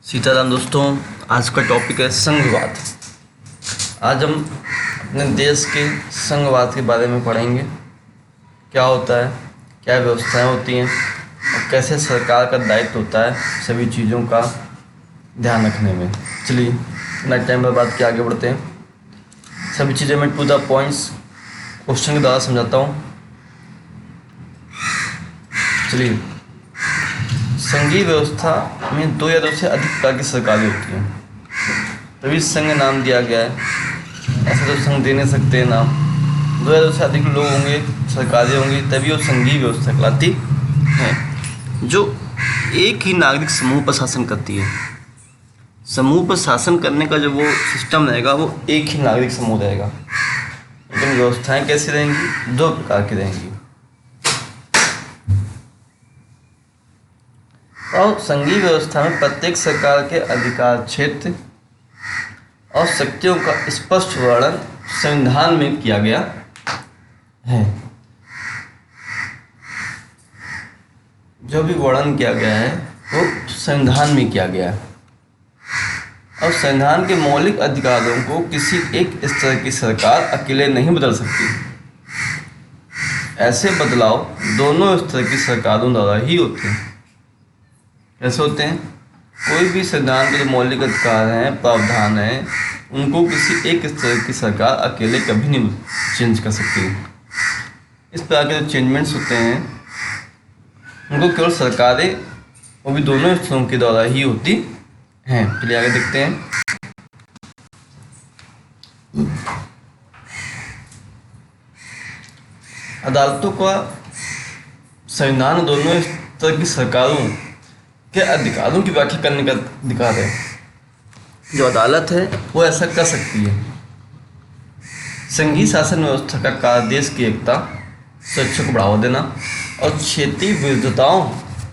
सीताराम दोस्तों, आज का टॉपिक है संघवाद। आज हम अपने देश के संघवाद के बारे में पढ़ेंगे। क्या होता है, क्या व्यवस्थाएं होती हैं और कैसे सरकार का दायित्व होता है सभी चीज़ों का ध्यान रखने में। चलिए ना टाइम बर्बाद के आगे बढ़ते हैं। सभी चीज़ें मैं टू द पॉइंट्स क्वेश्चन के द्वारा समझाता हूँ। चलिए, संघीय व्यवस्था में दो या दो से अधिक प्रकार की सरकारें होती हैं, तभी संघ नाम दिया गया है। ऐसा तो संघ दे नहीं सकते नाम। दो या दो से अधिक लोग होंगे, सरकारें होंगी, तभी वो संघीय व्यवस्था कहलाती है, जो एक ही नागरिक समूह पर शासन करती है। समूह पर शासन करने का जो वो सिस्टम रहेगा वो एक ही नागरिक समूह रहेगा। लेकिन व्यवस्थाएं कैसी रहेंगी? दो प्रकार की रहेंगी। और संघीय व्यवस्था में प्रत्येक सरकार के अधिकार क्षेत्र और शक्तियों का स्पष्ट वर्णन संविधान में किया गया है। जो भी वर्णन किया गया है वो संविधान में किया गया है। और संविधान के मौलिक अधिकारों को किसी एक स्तर की सरकार अकेले नहीं बदल सकती। ऐसे बदलाव दोनों स्तर की सरकारों द्वारा ही होते हैं। कैसे होते हैं? कोई भी संविधान के जो मौलिक अधिकार हैं, प्रावधान हैं, उनको किसी एक स्तर की सरकार अकेले कभी नहीं चेंज कर सकती। इस प्रकार के जो चेंजमेंट्स होते हैं उनको केवल सरकारें, वो भी दोनों स्तरों के द्वारा ही होती हैं। चलिए आगे देखते हैं। अदालतों का संविधान दोनों स्तर की सरकारों के अधिकारों की व्याख्या करने का अधिकार है। जो अदालत है वो ऐसा कर सकती है। संघीय शासन व्यवस्था का कार्य देश की एकता, सुरक्षा को बढ़ावा देना और क्षेत्रीय विविधताओं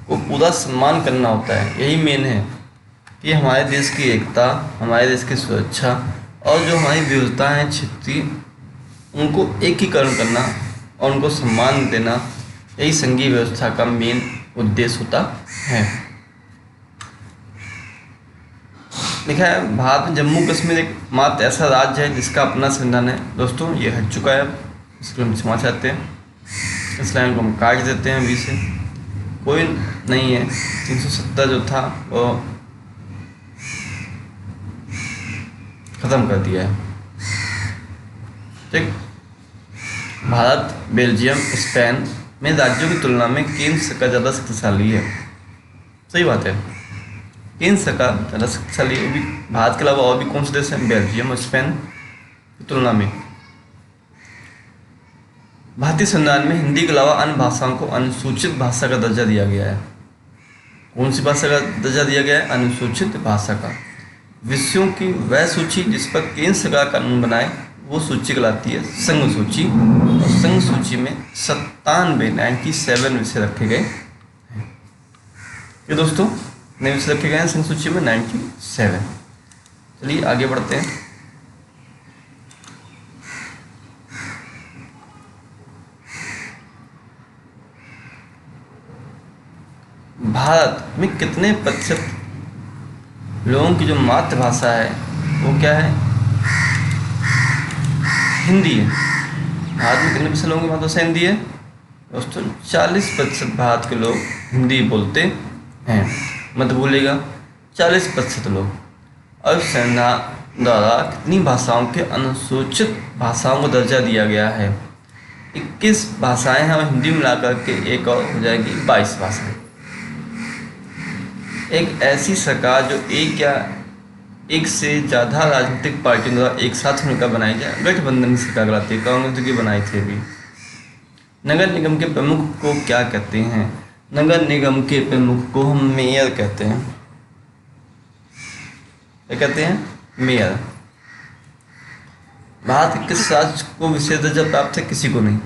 को पूरा सम्मान करना होता है। यही मेन है कि हमारे देश की एकता, हमारे देश की सुरक्षा और जो हमारी विविधता हैं क्षेत्रीय, उनको एकीकरण करना और उनको सम्मान देना, यही संघीय व्यवस्था का मेन उद्देश्य होता है। लिखा है, भारत में जम्मू कश्मीर एक मात्र ऐसा राज्य है जिसका अपना संविधान है। दोस्तों ये हट चुका है, इसको हम क्षमा चाहते हैं। इस लाइन को हम काट देते हैं अभी से, कोई नहीं है। 370 जो था वो ख़त्म कर दिया है। ठीक, भारत, बेल्जियम, स्पेन में राज्यों की तुलना में केंद्र सरकार ज़्यादा शक्तिशाली है। सही बात है, केंद्र सरकार ज़्यादा शक्तिशाली है। भी भारत के अलावा और भी कौन से देश हैं? बेल्जियम और स्पेन की तुलना में। भारतीय संविधान में हिंदी के अलावा अन्य भाषाओं को अनुसूचित भाषा का दर्जा दिया गया है। कौन सी भाषा का दर्जा दिया गया है? अनुसूचित भाषा का। विषयों की वह सूची जिस पर केंद्र सरकार कानून बनाए वो सूची कहलाती है संघ सूची। और संघ सूची में 97 विषय रखे गए हैं। ये दोस्तों नए विषय रखे गए हैं संघ सूची में 97। चलिए आगे बढ़ते हैं। भारत में कितने प्रतिशत लोगों की जो मातृभाषा है वो क्या है? हिंदी है। भारत में कितने प्रतिशत लोगों की मातृभाषा हिंदी है? दोस्तों 40% भारत के लोग हिंदी बोलते हैं। मत भूलिएगा, 40% लोग। और संविधान द्वारा कितनी भाषाओं के अनुसूचित भाषाओं को दर्जा दिया गया है? 21 भाषाएं हैं और हिंदी मिलाकर के एक और हो जाएगी 22 भाषाएं। एक ऐसी सरकार जो एक से ज़्यादा राजनीतिक पार्टियों द्वारा एक साथ मिलकर बनाई जाए, गठबंधन की सरकार कहलाती है। कांग्रेस की बनाई थी अभी। नगर निगम के प्रमुख को क्या कहते हैं? नगर निगम के प्रमुख को हम मेयर कहते हैं। क्या कहते हैं? मेयर। भारत के किस राज्य को विशेष दर्जा प्राप्त है? किसी को नहीं।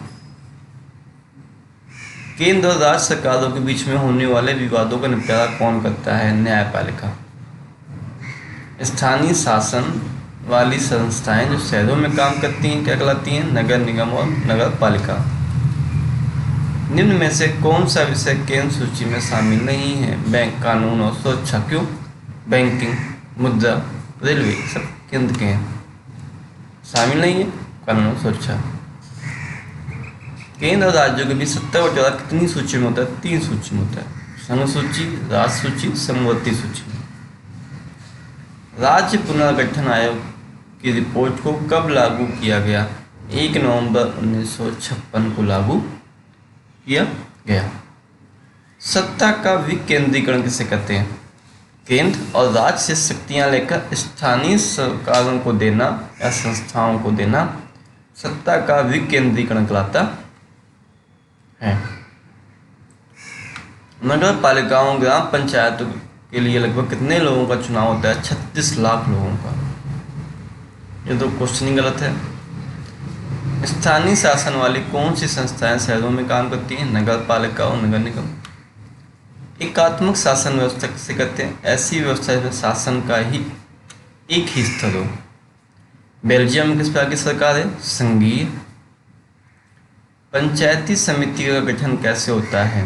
केंद्र और राज्य सरकारों के बीच में होने वाले विवादों का निपटारा कौन करता है? न्यायपालिका। स्थानीय शासन वाली संस्थाएं जो शहरों में काम करती हैं क्या कहलाती हैं? नगर निगम और नगर पालिका। निम्न में से कौन सा विषय केंद्र सूची में शामिल नहीं है? बैंक, कानून और सुरक्षा। क्यों? बैंकिंग, मुद्रा, रेलवे सब केंद्र के हैं। शामिल नहीं है कानून और सुरक्षा। केंद्र और राज्यों के बीच सत्ता का बंटवारा कितनी सूची में होता है? 3 सूची में होता है। संघ सूची, राज्य सूची, समवर्ती सूची। राज्य पुनर्गठन आयोग की रिपोर्ट को कब लागू किया गया? 1 नवंबर 1956 को लागू किया गया। सत्ता का विकेंद्रीकरण किसे कहते हैं? केंद्र और राज्य से शक्तियां लेकर स्थानीय सरकारों को देना या संस्थाओं को देना सत्ता का विकेंद्रीकरण कहलाता है। नगर पालिकाओं, ग्राम पंचायतों के लिए लगभग कितने लोगों का चुनाव होता है? 36 लाख लोगों का। ये तो क्वेश्चन ही गलत है। स्थानीय शासन वाली कौन सी संस्थाएं शहरों में काम करती हैं? नगर पालिका और नगर निगम। एकात्मक शासन व्यवस्था किसे कहते हैं? ऐसी व्यवस्था जिसमें शासन का ही एक ही स्तर हो। बेल्जियम में किस प्रकार की सरकार है? संघीय। पंचायती समिति का गठन कैसे होता है?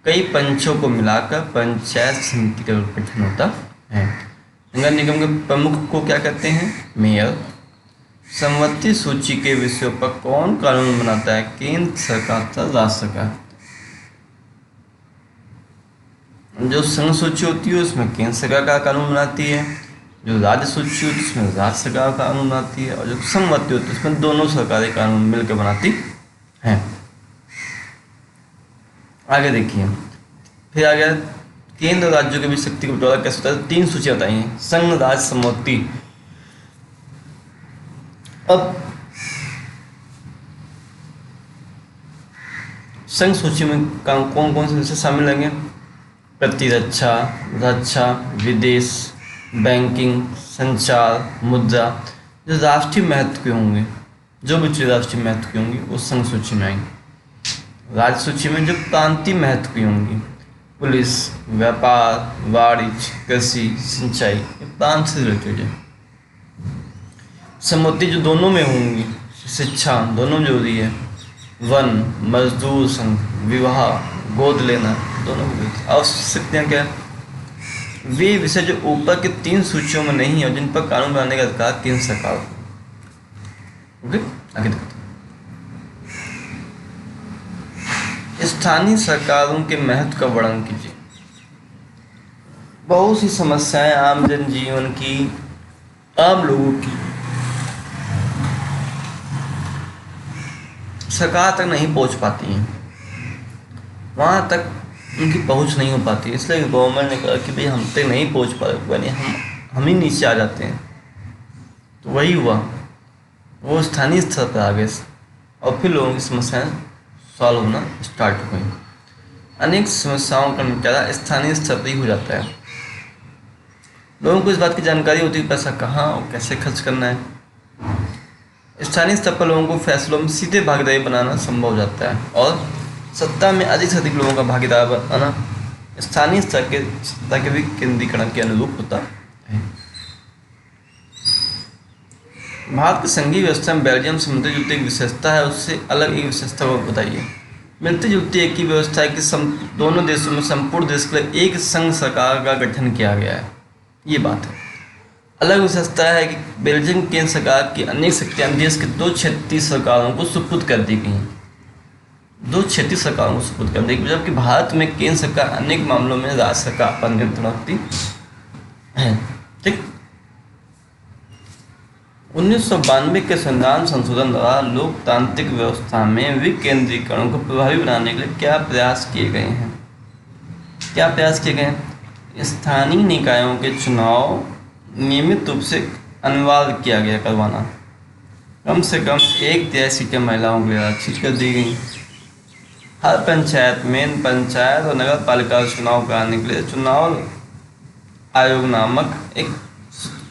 कई पंचों को मिलाकर पंचायत समिति का गठन होता है। नगर निगम के प्रमुख को क्या कहते हैं? मेयर। समवर्ती सूची के विषयों पर कौन कानून बनाता है? केंद्र सरकार तथा राज्य सरकार। जो संघ सूची होती है उसमें केंद्र सरकार का कानून बनाती है, जो राज्य सूची होती है उसमें राज्य सरकार का कानून बनाती है, और जो समवर्ती होती है उसमें दोनों सरकारें कानून मिलकर बनाती हैं। आगे देखिए, फिर आ गया केंद्र और राज्यों के बीच शक्ति का बंटवारा कैसे होता है? 3 सूचियां बताई हैं, संघ, राज्य, समवर्ती। अब संघ सूची में कौन कौन से विषय शामिल रहेंगे? प्रतिरक्षा, रक्षा, विदेश, बैंकिंग, संचार, मुद्रा। जो राष्ट्रीय महत्व के होंगे, जो भी राष्ट्रीय महत्व की होंगी वो संघ सूची में आएंगे। राज्य सूची में जो प्रांतीय महत्व की होंगी, पुलिस, व्यापार, वाणिज्य, कृषि, सिंचाई, ये प्रांत से रिलेटेड है। समवर्ती जो दोनों में होंगी, शिक्षा दोनों जरूरी है, वन, मजदूर संघ, विवाह, गोद लेना, दोनों आवश्यकताएं क्या है? वे विषय जो ऊपर के 3 सूचियों में नहीं है, जिन पर कानून बनाने का अधिकार केंद्र सरकार को। ओके, आगे देखते हैं। स्थानीय सरकारों के महत्व का वर्णन कीजिए। बहुत सी समस्याएं आम जनजीवन की, आम लोगों की सरकार तक नहीं पहुंच पाती हैं, वहाँ तक उनकी पहुंच नहीं हो पाती, इसलिए गवर्नमेंट ने कहा कि भाई हम तक नहीं पहुंच पा रहे, यानी हम ही नीचे आ जाते हैं। तो वही हुआ, वो स्थानीय स्तर पर आ गए और फिर लोगों की समस्याएं सॉल्व होना स्टार्ट हो गई। अनेक समस्याओं का निपटारा स्थानीय स्तर पर ही हो जाता है। लोगों को इस बात की जानकारी होती है पैसा कहाँ और कैसे खर्च करना है। स्थानीय स्तर पर लोगों को फैसलों में सीधे भागीदारी बनाना संभव हो जाता है और सत्ता में अधिक से अधिक लोगों का भागीदार बनाना स्थानीय स्तर के सत्ता के विकेंद्रीकरण के अनुरूप होता है। भारत की संघीय व्यवस्था में बेल्जियम से मिलती जुलती एक विशेषता है, उससे अलग एक विशेषता को बताइए। मिलती जुलती एक ही व्यवस्था है कि दोनों देशों में संपूर्ण देश के लिए एक संघ सरकार का गठन किया गया है, ये बात है। अलग विशेषता है कि बेल्जियम केंद्र सरकार की अनेक शक्तियां देश के 2 क्षेत्रीय सरकारों को सुपुर्द कर दी गई, 2 क्षेत्रीय सरकारों को सुपुर्द कर दी गई, जबकि भारत में केंद्र सरकार अनेक मामलों में राज्य सरकार पर नियंत्रण रखती है। ठीक, 1992 के संविधान संशोधन द्वारा लोकतांत्रिक व्यवस्था में विकेंद्रीकरण को प्रभावी बनाने के लिए क्या प्रयास किए गए हैं? क्या प्रयास किए गए हैं? स्थानीय निकायों के चुनाव नियमित रूप से अनिवार्य किया गया करवाना, कम से कम 1/3 सीटें महिलाओं के लिए आरक्षित कर दी गई। हर पंचायत में पंचायत और नगर पालिका चुनाव कराने के लिए चुनाव आयोग नामक एक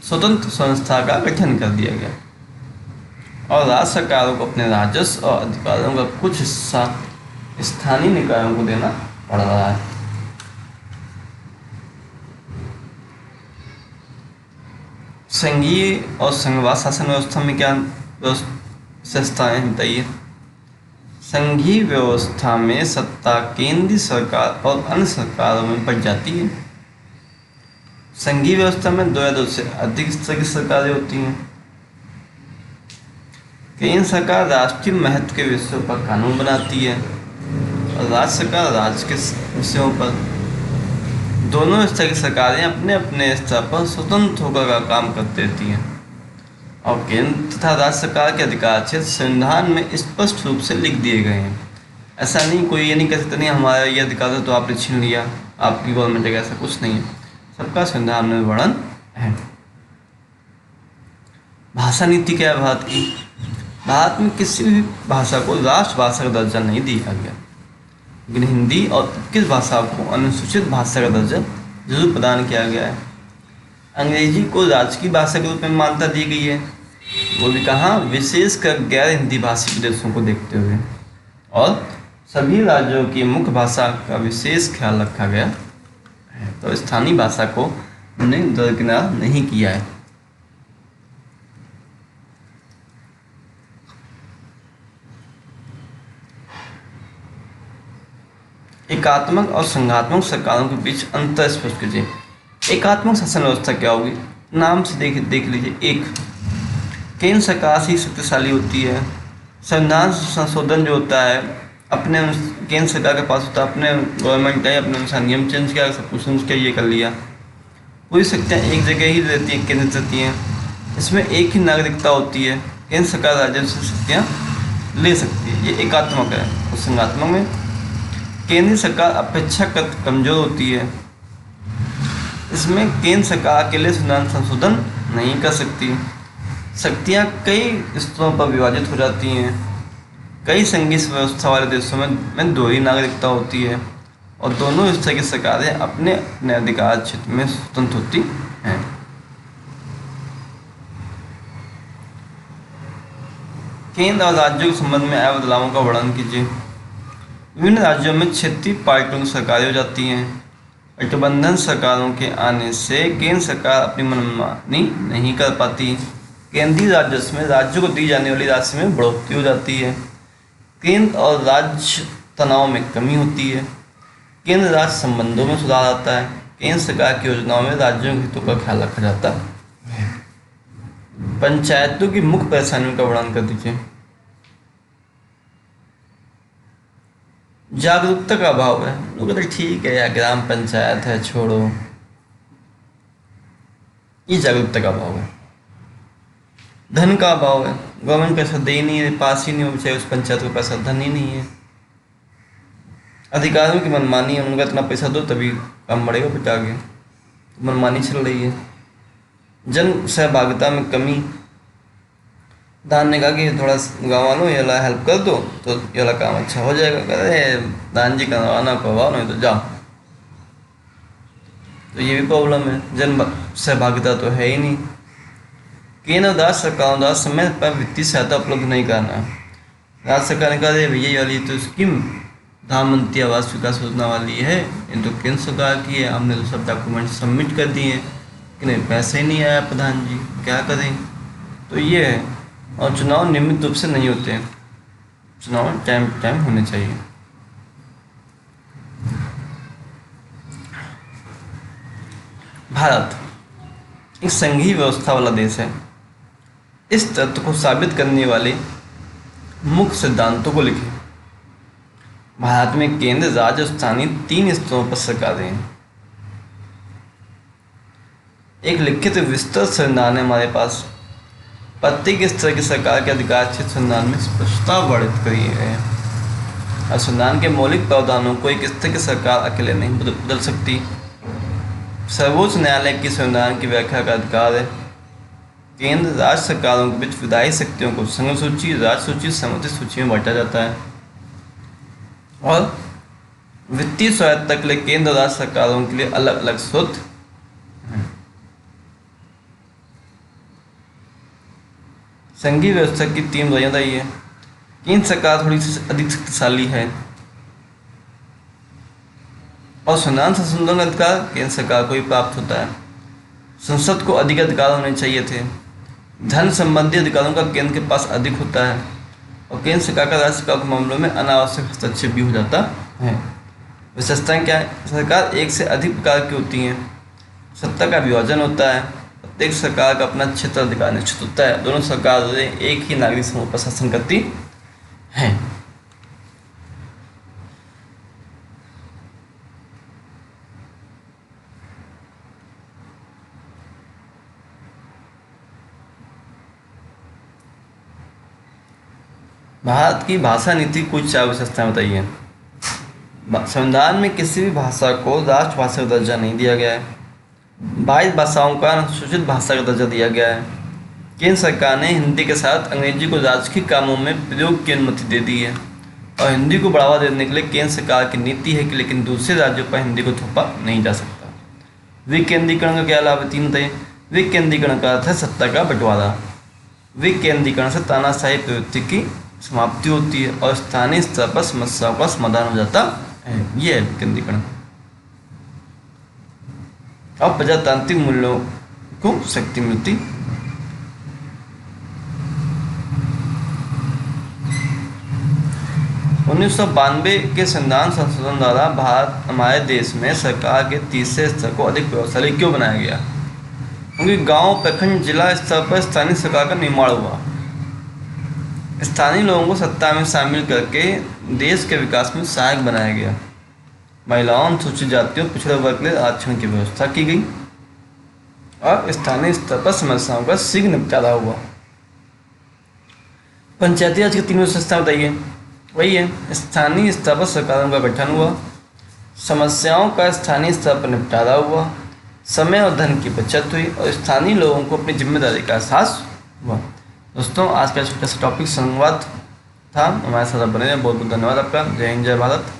स्वतंत्र संस्था का गठन कर दिया गया और राज्य सरकारों को अपने राजस्व और अधिकारों का कुछ हिस्सा स्थानीय निकायों को देना पड़ रहा है। संघीय और संघवाद शासन व्यवस्था में क्या विशेषताएं बताइए? संघीय व्यवस्था में सत्ता केंद्रीय सरकार और अन्य सरकारों में बढ़ जाती है। संघीय व्यवस्था में दो या दो से अधिक स्तर की सरकारें होती हैं। केंद्र सरकार राष्ट्रीय महत्व के विषयों पर कानून बनाती है और राज्य सरकार राज्य के विषयों पर। दोनों स्तर की सरकारें अपने अपने स्तर पर स्वतंत्र होकर काम करती रहती हैं और केंद्र तथा राज्य सरकार के अधिकार क्षेत्र संविधान में स्पष्ट रूप से लिख दिए गए हैं। ऐसा नहीं कोई ये नहीं कह सकता नहीं हमारा ये अधिकार है तो आपने छीन लिया, आपकी गवर्नमेंट है, ऐसा कुछ नहीं है। सबका संविधान में वर्णन है। भाषा नीति क्या है भारत की? भारत में किसी भी भाषा को राष्ट्रभाषा का दर्जा नहीं दिया गया, लेकिन हिंदी और किस भाषा को अनुसूचित भाषा का दर्जा जरूर प्रदान किया गया है। अंग्रेजी को राजकीय भाषा के रूप में मान्यता दी गई है, वो भी कहाँ, विशेषकर गैर हिंदी भाषी प्रदेशों को देखते हुए। और सभी राज्यों की मुख्य भाषा का विशेष ख्याल रखा गया है, तो स्थानीय भाषा को उन्होंने दरकिनार नहीं किया है। एकात्मक और संघात्मक सरकारों के बीच अंतर स्पष्ट कीजिए। एकात्मक शासन व्यवस्था क्या होगी? नाम से देख लीजिए। एक, केंद्र सरकार ही शक्तिशाली होती है। संविधान संशोधन जो होता है अपने केंद्र सरकार के पास होता है, अपने गवर्नमेंट का ही अपने अनुसार नियम चेंज किया, सब कुछ चेंज किया, ये कर लिया। पूरी शक्तियाँ एक जगह ही रहती हैं, केंद्रित रहती हैं। इसमें एक ही नागरिकता होती है, केंद्र सरकार राज्यों से शक्तियाँ ले सकती है। ये एकात्मक है। और संघात्मक में केंद्रीय सरकार अपेक्षाकृत कमजोर होती है। इसमें केंद्र सरकार अकेले संविधान संशोधन नहीं कर सकती। शक्तियाँ कई स्तरों पर विभाजित हो जाती हैं। कई संघीय व्यवस्था वाले देशों में दोहरी नागरिकता होती है और दोनों स्तर की सरकारें अपने अपने अधिकार क्षेत्र में स्वतंत्र होती हैं। केंद्र और राज्यों के संबंध में आए बदलावों का वर्णन कीजिए। विभिन्न राज्यों में क्षेत्रीय पार्टियों की सरकारें हो जाती हैं। गठबंधन सरकारों के आने से केंद्र सरकार अपनी मनमानी नहीं कर पाती। केंद्रीय राजस्व में राज्यों को दी जाने वाली राशि में बढ़ोतरी हो जाती है। केंद्र और राज्य तनाव में कमी होती है। केंद्र राज्य संबंधों में सुधार आता है। केंद्र सरकार की योजनाओं में राज्यों के हितों का ख्याल रखा जाता है। पंचायतों की मुख्य परेशानियों का वर्णन कर दीजिए। जागरूकता का अभाव है। लोग कहते ठीक है यार, ग्राम पंचायत है, छोड़ो। ये जागरूकता का अभाव है। धन का अभाव है। गवर्नमेंट पैसा दे ही नहीं है, पास ही नहीं हो, चाहे उस पंचायत को पैसा, धन ही नहीं है। अधिकारियों की मनमानी है, उनका इतना पैसा दो तभी काम बढ़ेगा, कुछ आगे मनमानी चल रही है। जन सहभागिता में कमी। दान ने कहा कि थोड़ा गाँव वालों ये ला हेल्प कर दो तो ये ला काम अच्छा हो जाएगा। कह रहे दान जी करवाना करवाओ, नहीं तो जाओ। तो ये भी प्रॉब्लम है, जन सहभागिता तो है ही नहीं। केंद्र और राज्य सरकारों द्वारा समय पर वित्तीय सहायता उपलब्ध नहीं कराना। राज्य सरकार ने कहा भैया ये वाली तो स्कीम प्रधानमंत्री आवास विकास योजना वाली है, ये तो केंद्र सरकार की है, हमने तो सब डॉक्यूमेंट सबमिट कर दिए हैं कि नहीं, पैसे ही नहीं आया प्रधान जी, क्या करें। तो ये है। और चुनाव नियमित रूप से नहीं होते हैं। चुनाव टाइम होने चाहिए। भारत एक संघीय व्यवस्था वाला देश है। इस तथ्य को साबित करने वाले मुख्य सिद्धांतों को लिखें। भारत में केंद्र, राज्य और स्थानीय 3 स्तरों पर सरकारें हैं। एक लिखित विस्तृत संविधान है हमारे पास। प्रत्येक स्तर की सरकार के अधिकार क्षेत्र संविधान में स्पष्टता वर्णित करी है और संविधान के मौलिक प्रावधानों को एक स्तर की सरकार अकेले नहीं बदल सकती। सर्वोच्च न्यायालय की संविधान की व्याख्या का अधिकार है। केंद्र राज्य सरकारों के बीच विधायी शक्तियों को संघ सूची, राज्य सूची, समिति सूची में बांटा जाता है और वित्तीय स्वायत्तता के लिए केंद्र और राज्य सरकारों के लिए अलग अलग स्रोत हैं। संघीय व्यवस्था की 3 बुराइयां रही है। केंद्र सरकार थोड़ी सी अधिक शक्तिशाली है और संविधान संशोधन का अधिकार केंद्र सरकार को ही प्राप्त होता है। संसद को अधिक अधिकार होने चाहिए थे। धन संबंधी अधिकारों का केंद्र के पास अधिक होता है और केंद्र सरकार का राज्य सरकार के मामलों में अनावश्यक हस्तक्षेप भी हो जाता है। विशेषताएं क्या है? सरकार एक से अधिक प्रकार की होती हैं। सत्ता का विभाजन होता है, प्रत्येक सरकार का अपना क्षेत्र अधिकार निश्चित होता है, दोनों सरकारें एक ही नागरिक समूह पर शासन करती हैं। भारत की भाषा नीति कुछ 4 विशेषताएं बताइए। संविधान में किसी भी भाषा को राष्ट्रभाषा का दर्जा नहीं दिया गया है। 22 भाषाओं का अनुसूचित भाषा का दर्जा दिया गया है। केंद्र सरकार ने हिंदी के साथ अंग्रेजी को राजकीय कामों में प्रयोग की अनुमति दे दी है और हिंदी को बढ़ावा देने के लिए केंद्र सरकार की नीति है कि लेकिन दूसरे राज्यों पर हिंदी को थोपा नहीं जा सकता। विकेंद्रीकरण का क्या लाभ है, 3 बताइए। विकेंद्रीकरण का अर्थ है सत्ता का बंटवारा। विकेंद्रीकरण से तानाशाही प्रवृत्ति की समाप्ति होती है और स्थानीय स्तर पर समस्याओं का समाधान हो जाता है। यह है विकेंद्रीकरण। और प्रजातांत्रिक मूल्यों को शक्ति मिलती। उन्नीस के संविधान संशोधन द्वारा भारत हमारे देश में सरकार के तीसरे स्तर को अधिक प्रभावशाली क्यों बनाया गया? क्योंकि गांव, प्रखंड, जिला स्तर पर स्थानीय सरकार का निर्माण हुआ। स्थानीय लोगों को सत्ता में शामिल करके देश के विकास में सहायक बनाया गया। महिलाओं, अनुसूचित जातियों, पिछड़े वर्ग के लिए आरक्षण की व्यवस्था की गई और स्थानीय स्तर पर समस्याओं का शीघ्र निपटारा हुआ। पंचायती राज की 3 विशेषताएं बताइए। वही है, स्थानीय स्तर पर सरकारों का गठन हुआ, समस्याओं का स्थानीय स्तर पर निपटारा हुआ, समय और धन की बचत हुई और स्थानीय लोगों को अपनी जिम्मेदारी का एहसास हुआ। दोस्तों, आज का छोटा सा टॉपिक संवाद था। हमारे साथ बने रहे। बहुत बहुत धन्यवाद आपका। जय हिंद, जय भारत।